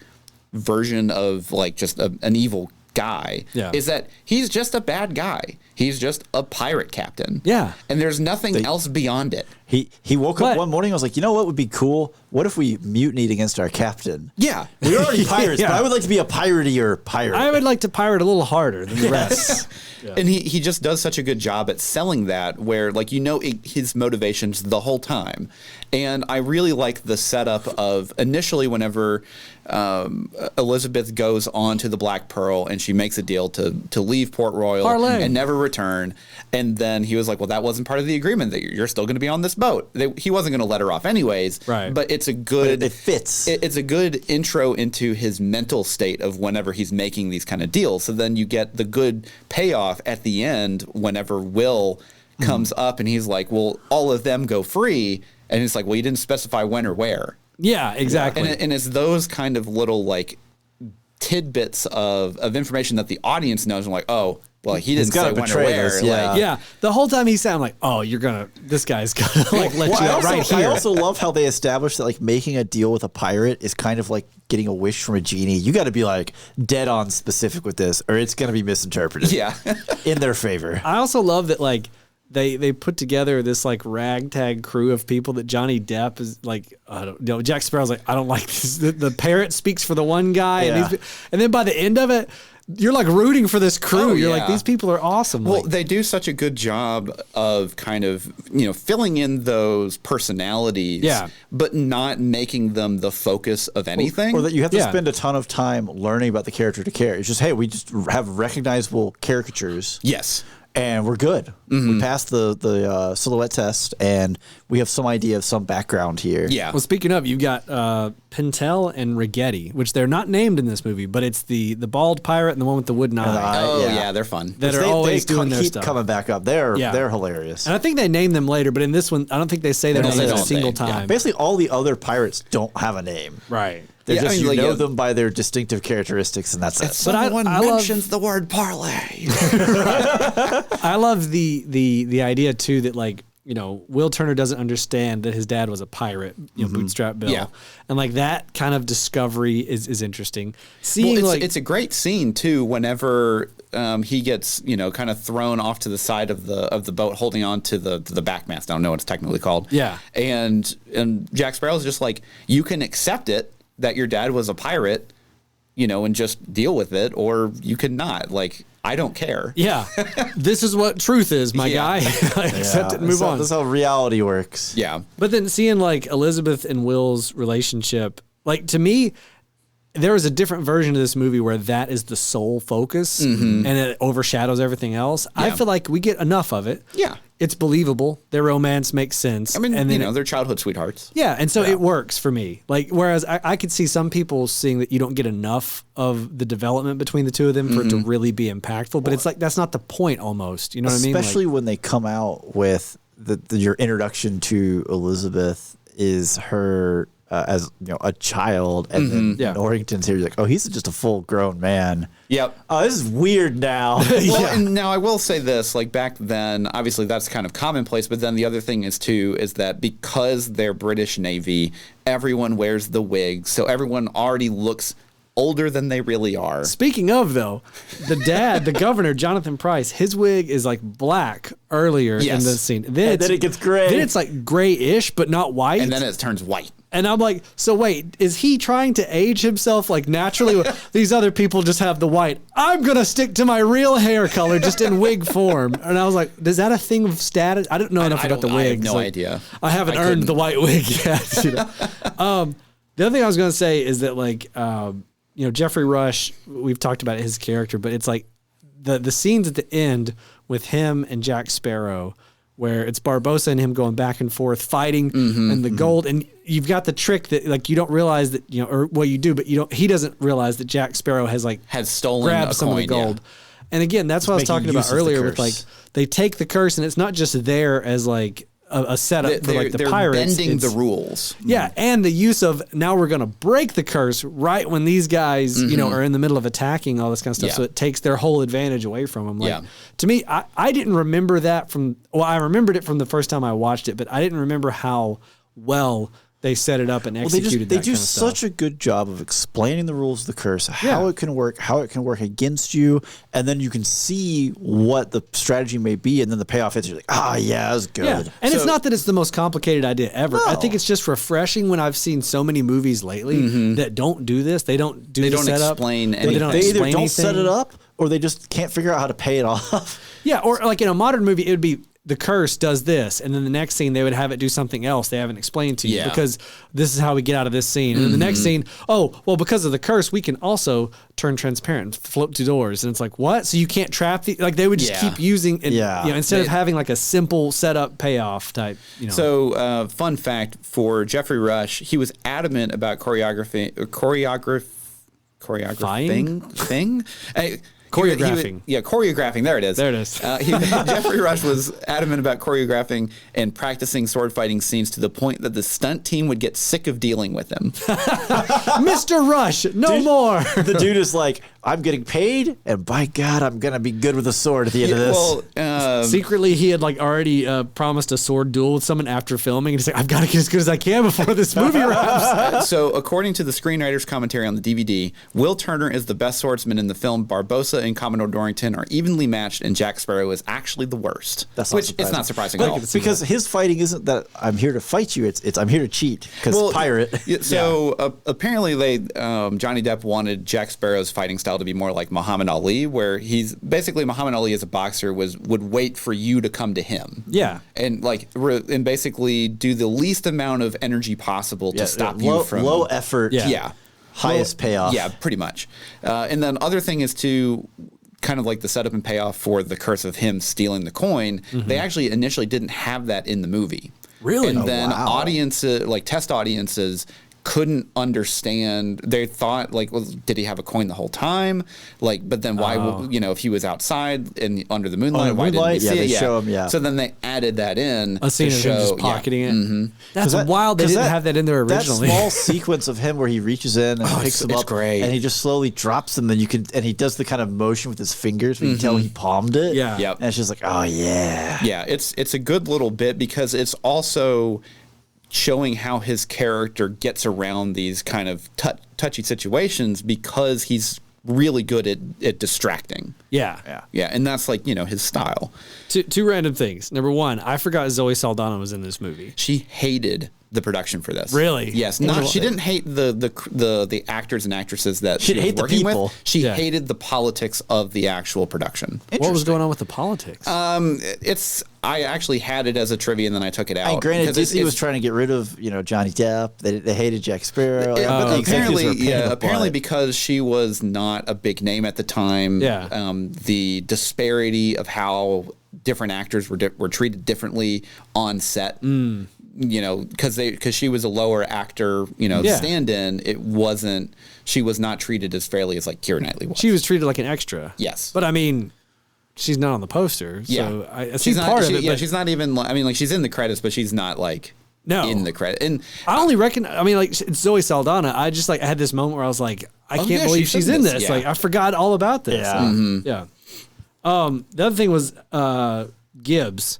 version of like just an evil guy is that he's just a bad guy. He's just a pirate captain. Yeah. And there's nothing else beyond it. He woke up one morning and was like, you know what would be cool? What if we mutinied against our captain? Yeah. We're already pirates, but I would like to be a piratier pirate. I would like to pirate a little harder than the rest. And he just does such a good job at selling that where his motivations the whole time. And I really like the setup of initially whenever Elizabeth goes on to the Black Pearl and she makes a deal to leave Port Royal and never return. And then he was like, well, that wasn't part of the agreement that you're still going to be on this boat. He wasn't going to let her off anyways. Right. But it's a good... It fits. It's a good intro into his mental state of whenever he's making these kind of deals. So then you get the good payoff at the end whenever Will comes up and he's like, well, all of them go free. And it's like, well, you didn't specify when or where. Yeah, exactly. And it's those kind of little like tidbits of information that the audience knows. And like, oh, well, he didn't say when or where. Yeah. The whole time he's sounding like, oh, this guy's gonna like let you out right here. I also love how they established that like making a deal with a pirate is kind of like getting a wish from a genie. You got to be like dead on specific with this, or it's gonna be misinterpreted. Yeah, in their favor. I also love that like they put together this like ragtag crew of people that Johnny Depp is like, Jack Sparrow's like, I don't like this. The parrot speaks for the one guy, and then by the end of it, you're like rooting for this crew. You're like, these people are awesome. Well, they do such a good job of kind of, filling in those personalities, but not making them the focus of anything. Or that you have to spend a ton of time learning about the character to care. It's just, hey, we just have recognizable caricatures. Yes. And we're good. We passed the silhouette test, and we have some idea of some background here. Yeah. Well, speaking of, you've got Pintel and Rigetti, which they're not named in this movie, but it's the bald pirate and the one with the wooden eye. Oh, yeah, they're fun. That are always doing their stuff. Coming back up. They're hilarious. And I think they name them later, but in this one, I don't think they say their names a single time. Yeah. Basically, all the other pirates don't have a name. Right. They're just, you know them by their distinctive characteristics, and that's it. But I mentions the word parlay. I love the idea too that like, Will Turner doesn't understand that his dad was a pirate, Bootstrap Bill. Yeah. And like that kind of discovery is interesting. It's a great scene too whenever he gets, kind of thrown off to the side of the boat holding on to the backmast. I don't know what it's technically called. Yeah. And Jack Sparrow's just like, you can accept it that your dad was a pirate, and just deal with it, or you could not. Like, I don't care. Yeah. This is what truth is, my guy. Accept it and move on. That's how reality works. Yeah. But then seeing like Elizabeth and Will's relationship, like to me, there is a different version of this movie where that is the sole focus and it overshadows everything else. Yeah. I feel like we get enough of it. Yeah. It's believable. Their romance makes sense. I mean, and then, they're childhood sweethearts. Yeah, and so it works for me. Like, whereas I could see some people seeing that you don't get enough of the development between the two of them for it to really be impactful. But it's like that's not the point almost. You know what I mean? Especially when they come out with your introduction to Elizabeth is her as a child, and then Norrington's here. You're like, oh, he's just a full grown man. Yep. Oh, this is weird now. And now I will say this: like back then, obviously that's kind of commonplace. But then the other thing is that because they're British Navy, everyone wears the wig, so everyone already looks older than they really are. Speaking of, though, the dad, the governor, Jonathan Pryce, his wig is like black earlier in the scene. Then it gets gray. Then it's like grayish, but not white. And then it turns white. And I'm like, so wait, is he trying to age himself like naturally? These other people just have the white. I'm going to stick to my real hair color just in wig form. And I was like, is that a thing of status? I don't know enough about the wig. I have no idea. I haven't earned the white wig yet. You know? The other thing I was going to say is that like, Jeffrey Rush, we've talked about his character, but it's like the scenes at the end with him and Jack Sparrow, where it's Barbossa and him going back and forth fighting and the gold. And you've got the trick that like, you don't realize that, or well, you do, but he doesn't realize that Jack Sparrow has stolen grabbed some of the gold. Yeah. And again, that's what I was talking about earlier with like, they take the curse and it's not just there as like a setup for like the pirates. They're bending the rules. Yeah. And the use of now we're going to break the curse right when these guys, are in the middle of attacking all this kind of stuff. Yeah. So it takes their whole advantage away from them. Like, to me, I didn't remember that I remembered it from the first time I watched it, but I didn't remember how well they set it up and executed they do such a good job of explaining the rules of the curse, how it can work, how it can work against you, and then you can see what the strategy may be, and then the payoff is you're like, that was good. Yeah. And it's not that it's the most complicated idea ever. No. I think it's just refreshing when I've seen so many movies lately that don't do this. They don't do the setup. Explain anything. They either don't set it up or they just can't figure out how to pay it off. Yeah, or like in a modern movie, it would be the curse does this, and then the next scene they would have it do something else they haven't explained to you because this is how we get out of this scene. And then the next scene, because of the curse, we can also turn transparent and float to doors. And it's like, what? So you can't trap they would just keep using it, instead of having like a simple setup payoff type. So fun fact for Jeffrey Rush, he was adamant about choreographing. Choreographing. Choreographing. There it is. There it is. Jeffrey Rush was adamant about choreographing and practicing sword fighting scenes to the point that the stunt team would get sick of dealing with him. Mr. Rush, more. The dude is like, I'm getting paid, and by God, I'm going to be good with a sword at the end of this. Well, secretly, he had already promised a sword duel with someone after filming, and he's like, I've got to get as good as I can before this movie wraps. So, according to the screenwriter's commentary on the DVD, Will Turner is the best swordsman in the film. Barbossa and Commodore Dorrington are evenly matched, and Jack Sparrow is actually the worst. It's not surprising at all. Because his fighting isn't that I'm here to fight you, it's I'm here to cheat, because pirate. So, apparently, Johnny Depp wanted Jack Sparrow's fighting style to be more like Muhammad Ali, where he's basically Muhammad Ali as a boxer would wait for you to come to him. Yeah. And and basically do the least amount of energy possible to stop you from low effort. Yeah. Highest payoff. Yeah, pretty much. And then other thing is to kind of like the setup and payoff for the curse of him stealing the coin. They actually initially didn't have that in the movie. Really? And then audiences, test audiences, couldn't understand. They thought did he have a coin the whole time? But then why? If he was outside and under the moonlight, why didn't we see it? They show him. Yeah. So then they added that in a scene of him just pocketing it. That's wild. They didn't have that in there originally. That small sequence of him where he reaches in and picks him up, great. And he just slowly drops them. And he does the kind of motion with his fingers. You can tell he palmed it. Yeah. Yep. And it's just like, oh yeah. Yeah. It's a good little bit because it's also showing how his character gets around these kind of touchy situations because he's really good at distracting. Yeah. And that's his style. Two random things. Number one, I forgot Zoe Saldana was in this movie. She hated the production for this. Really? Yes. She didn't hate the actors and actresses that she was working people. with. She hated the politics of the actual production. What was going on with the politics? I actually had it as a trivia and then I took it out. And granted, Disney was trying to get rid of Johnny Depp. They hated Jack Sparrow. Apparently because she was not a big name at the time. Yeah. The disparity of how different actors were treated differently on set. Because she was a lower actor, stand-in. She was not treated as fairly as Keira Knightley was. She was treated like an extra. Yes. But I mean, she's not on the poster. So she's part of it. Yeah, she's not even, she's in the credits, but she's not in the credit. And I only it's Zoe Saldana. I just I had this moment where I was like, I can't believe she's in this. Yeah. I forgot all about this. Yeah. The other thing was Gibbs.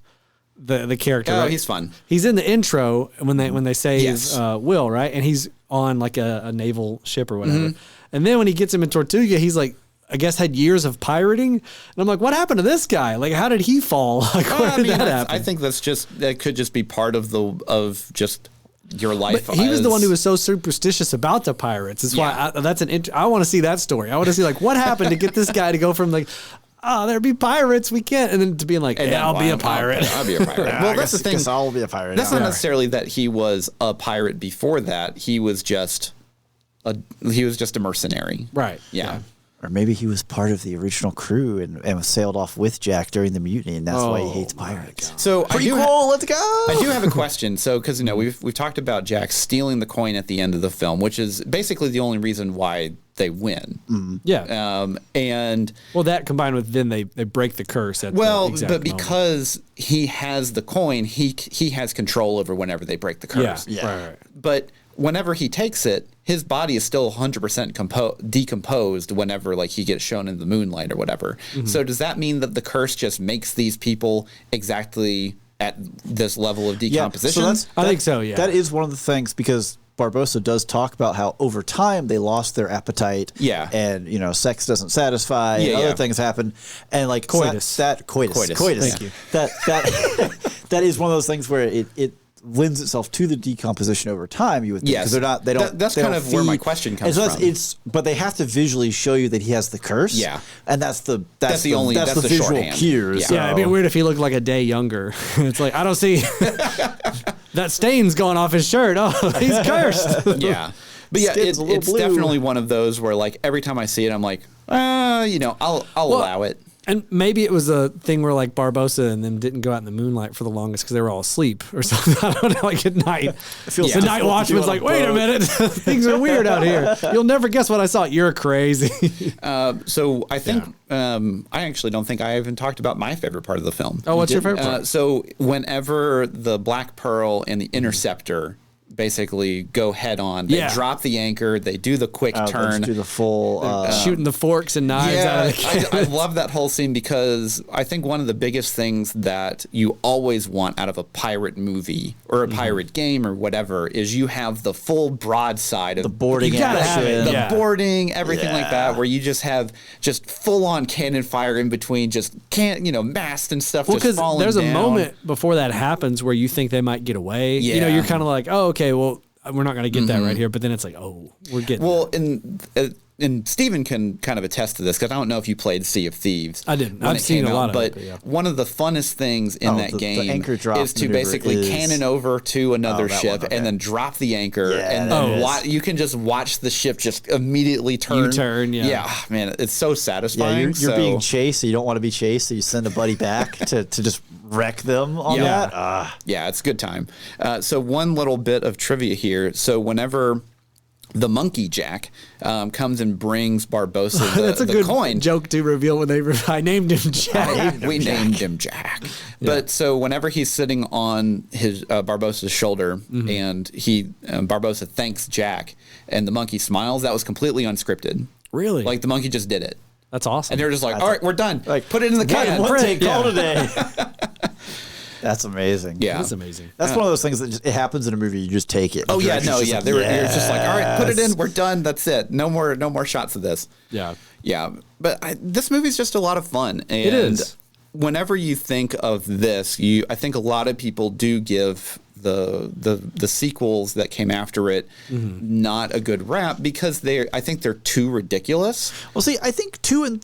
The character. Oh, he's fun. He's in the intro when they say he's Will, right? And he's on like a naval ship or whatever. And then when he gets him in Tortuga, he's like, I guess had years of pirating. And I'm like, what happened to this guy? Like, how did he fall? Like, where did that happen? I think that could just be part of just your life. But he was the one who was so superstitious about the pirates. That's why I want to see that story. I want to see like what happened to get this guy to go from like, oh, there'd be pirates, we can't, and then to being like, yeah, I'll be a pirate. I'll be a pirate. Well, that's the thing. I'll be a pirate. That's not necessarily that he was a pirate before that. He was just a mercenary. Right. Yeah. Or maybe he was part of the original crew and sailed off with Jack during the mutiny, and that's why he hates pirates. So pretty cool. Let's go. I do have a question. So, because we've talked about Jack stealing the coin at the end of the film, which is basically the only reason why they win. Yeah. And that combined with then they break the curse at but because he has the coin, he has control over whenever they break the curse. Yeah. Right. But whenever he takes it, his body is still 100% decomposed whenever like he gets shown in the moonlight or whatever. So does that mean that the curse just makes these people exactly at this level of decomposition? Yeah, so I think so, yeah. That is one of the things, because Barbossa does talk about how over time they lost their appetite. Yeah. And, sex doesn't satisfy. And other things happen. And like coitus. Coitus. Thank you. That is one of those things where it lends itself to the decomposition over time. You would think, because that's kind of where my question comes from. But they have to visually show you that he has the curse. Yeah, and that's the visual shorthand. Cues. Yeah, it'd be weird if he looked like a day younger. It's like I don't see that stain's going off his shirt. Oh, he's cursed. Yeah, but yeah, it's definitely one of those where like every time I see it, I'm like, I'll allow it. And maybe it was a thing where like Barbossa and them didn't go out in the moonlight for the longest because they were all asleep or something. I don't know, like at night. The night watchman's like, wait a minute, things are weird out here. You'll never guess what I saw. You're crazy. So I think, I actually don't think I even talked about my favorite part of the film. Oh, what's your favorite part? So whenever the Black Pearl and the Interceptor basically go head on. They drop the anchor. They do the quick turn. Do the full shooting the forks and knives out of the cage. I love that whole scene because I think one of the biggest things that you always want out of a pirate movie or a pirate game or whatever is you have the full broadside of the boarding action, the boarding, everything like that, where you just have just full on cannon fire in between, just mast and stuff. Well, because there's down. A moment before that happens where you think they might get away. Yeah. You're kind of like, oh, okay. Well, we're not going to get that right here, but then it's like, oh, we're getting. Well, and Steven can kind of attest to this because I don't know if you played Sea of Thieves. I didn't. I've seen a lot of it. But one of the funnest things in that game is to basically cannon over to another ship and then drop the anchor, and then you can just watch the ship just immediately turn. U-turn, yeah, man, it's so satisfying. You're being chased, so you don't want to be chased, so you send a buddy back to just wreck them on that. Yeah, it's a good time. So one little bit of trivia here. So whenever the monkey Jack comes and brings Barbossa that's a good coin. Joke to reveal when I named him Jack. We named him Jack. But so whenever he's sitting on his Barbossa's shoulder and Barbossa thanks Jack and the monkey smiles, that was completely unscripted. Really? Like the monkey just did it. That's awesome. And they're just like, all right, we're done. Like, put it in the can. One take call today. That's amazing. Yeah, that's amazing. That's one of those things that it happens in a movie. You just take it. Oh yeah, no, yeah. They were just like, all right, put it in. We're done. That's it. No more shots of this. Yeah, yeah. But this movie's just a lot of fun. And it is. Whenever you think of this, I think a lot of people do give the sequels that came after it not a good rap because I think they're too ridiculous. Well, see, I think 2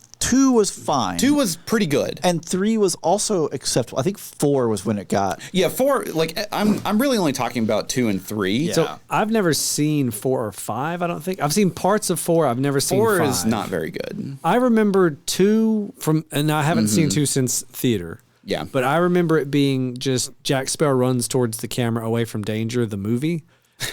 was fine. 2 was pretty good, and 3 was also acceptable. I think 4 was when it got 4. Like I'm really only talking about 2 and 3. Yeah. So I've never seen 4 or 5. I don't think I've seen parts of 4. I've never seen 4 5. Is not very good. I remember 2 and I haven't seen 2 since theater. Yeah. But I remember it being just Jack Sparrow runs towards the camera away from danger, the movie.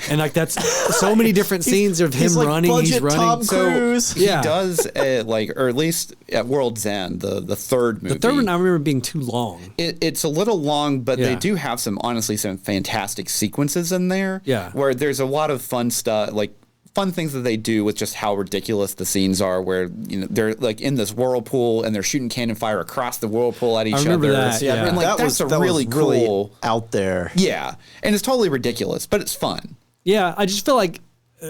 And like that's so many different scenes of him running. He's running. Tom Cruise. So he does or at least at World's End, the third movie. The third one I remember being too long. It's a little long, but they do have some fantastic sequences in there. Yeah. Where there's a lot of fun stuff, like fun things that they do with just how ridiculous the scenes are, where they're like in this whirlpool and they're shooting cannon fire across the whirlpool at each other. I remember that. Yeah, and like that's really cool out there. Yeah, and it's totally ridiculous, but it's fun. Yeah, I just feel like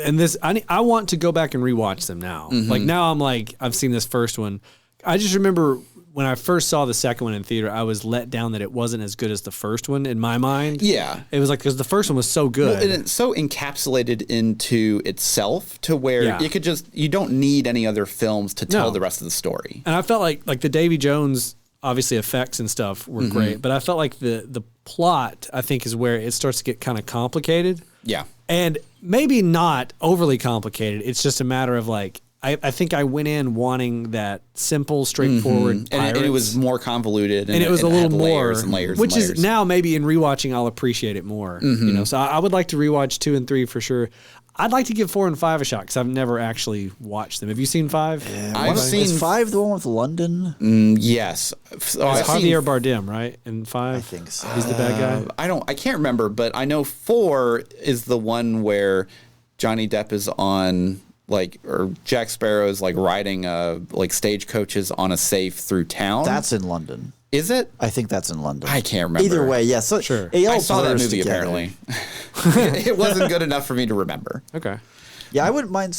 and this, I want to go back and rewatch them now. Like now I'm like, I've seen this first one. I just remember when I first saw the second one in theater, I was let down that it wasn't as good as the first one in my mind. Yeah. It was like, because the first one was so good. Well, and it's so encapsulated into itself to where it could just, you don't need any other films to tell the rest of the story. And I felt like the Davy Jones, obviously effects and stuff were great, but I felt like the plot, I think, is where it starts to get kind of complicated. Yeah. And maybe not overly complicated. It's just a matter of like, I think I went in wanting that simple, straightforward and it was more convoluted. And it was a little more, layers and layers which and layers. is now maybe in rewatching, I'll appreciate it more. You know, so I would like to rewatch 2 and 3 for sure. I'd like to give 4 and 5 a shot because I've never actually watched them. Have you seen 5? Yeah, I've seen is 5 the one with London? Yes. It's Javier Bardem, right? In 5? I think so. He's the bad guy? I can't remember, but I know 4 is the one where Johnny Depp is on, like, or Jack Sparrow is like riding like stagecoaches on a safe through town. That's in London. Is it? I think that's in London. I can't remember. Either way, yeah. So Sure. I saw that movie together. apparently. It wasn't good enough for me to remember. Okay. Yeah, I wouldn't mind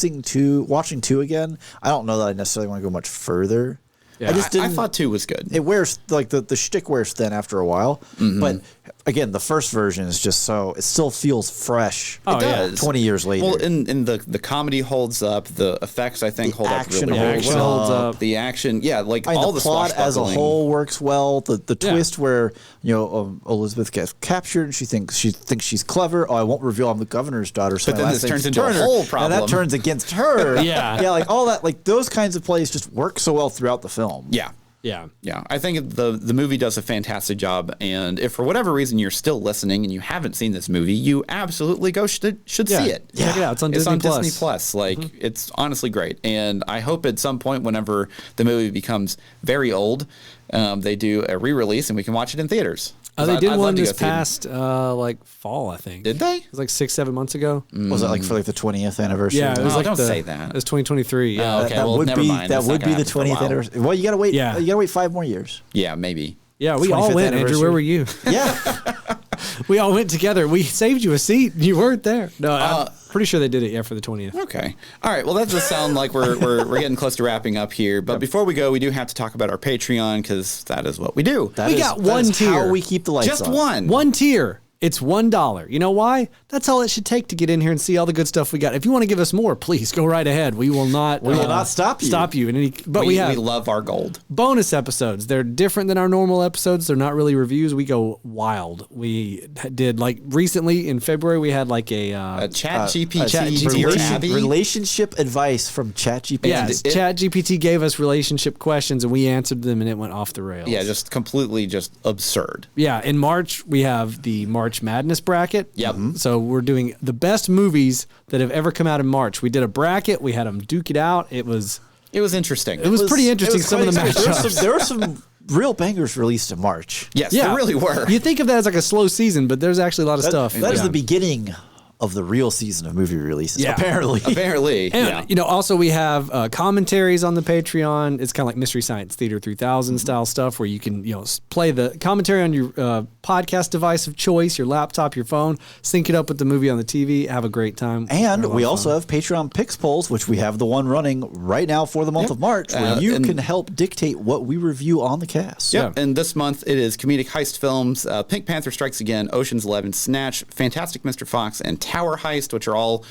watching 2 again. I don't know that I necessarily want to go much further. Yeah. I just didn't. I thought 2 was good. It wears like the shtick wears thin after a while, but again, the first version is just so it still feels fresh. Oh, It yeah. does. 20 years later. Well, and the comedy holds up. The effects, I think, hold up really action well. holds up. The action, yeah, like I mean, all the the plot as a swashbuckling. whole works well. The twist where Elizabeth gets captured and she thinks she's clever. Oh, I won't reveal I'm the governor's daughter. So But my then last this name's turns into a Turner. whole And problem. that turns against her. Yeah. like all that, like those kinds of plays just work so well throughout the film. Yeah. Yeah. Yeah, I think the movie does a fantastic job, and if for whatever reason you're still listening and you haven't seen this movie, you absolutely should see it. Check it out. It's on Disney Plus. Disney Plus. Like it's honestly great, and I hope at some point, whenever the movie becomes very old, they do a re-release and we can watch it in theaters. They did I'd one love to this go see it. past like fall, I think. Did they? It was like 6-7 months ago. Was it like for like the 20th anniversary? Yeah, it was Oh, like don't say that. It was 2023. Yeah. Oh, okay. That well, would never be mind. that That's not would gonna be the happen for a 20th while. anniversary. Well, you gotta wait. Yeah. You gotta wait 5 more years. Yeah, maybe. Yeah, we all 25th went. Andrew, where were you? Yeah. We all went together. We saved you a seat. You weren't there. No, I'm pretty sure they did it, for the 20th. Okay. All right. Well, that does sound like we're getting close to wrapping up here. But before we go, we do have to talk about our Patreon because that is what we do. We got one tier. How we keep the lights Just on. one. One tier. It's $1. You know why? That's all it should take to get in here and see all the good stuff we got. If you want to give us more, please go right ahead. We will not. We will not stop you. Stop you in any. But we have we love our gold. bonus episodes. They're different than our normal episodes. They're not really reviews. We go wild. We did like recently in February. We had like a Chat GPT relationship advice from ChatGPT. yeah. it- ChatGPT gave us relationship questions and we answered them and it went off the rails. Yeah, just completely just absurd. Yeah, in March we have the March Madness bracket. Yep. So we're doing the best movies that have ever come out in March. We did a bracket. We had them duke it out. It was interesting. it was pretty interesting. Some of the matchups. There were some real bangers released in March. Yes, there really were. You think of that as like a slow season, but there's actually a lot of stuff. That is Yeah. the beginning of the real season of movie releases. Yeah. Apparently. Apparently. And, Yeah. you know, also we have commentaries on the Patreon. It's kind of like Mystery Science Theater 3000 style stuff where you can, play the commentary on your podcast device of choice, your laptop, your phone, sync it up with the movie on the TV, have a great time. And we also have Patreon Picks polls, which we have the one running right now for the month of March, where you can help dictate what we review on the cast. Yep. And this month it is comedic heist films, Pink Panther Strikes Again, Ocean's 11, Snatch, Fantastic Mr. Fox, and Tower Heist, which are all,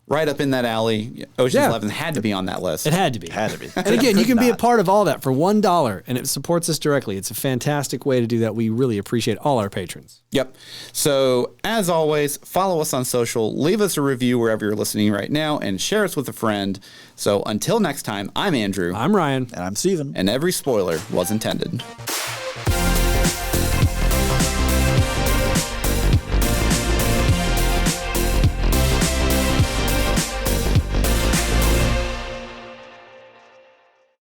right up in that alley. Ocean's 11 had to be on that list. It had to be. Had to be. And again, you Could can be a not. part of all that for $1 and it supports us directly. It's a fantastic way to do that. We really appreciate all our patrons. Yep. So, as always, follow us on social, leave us a review wherever you're listening right now, and share us with a friend. So, until next time, I'm Andrew. I'm Ryan. And I'm Steven. And every spoiler was intended.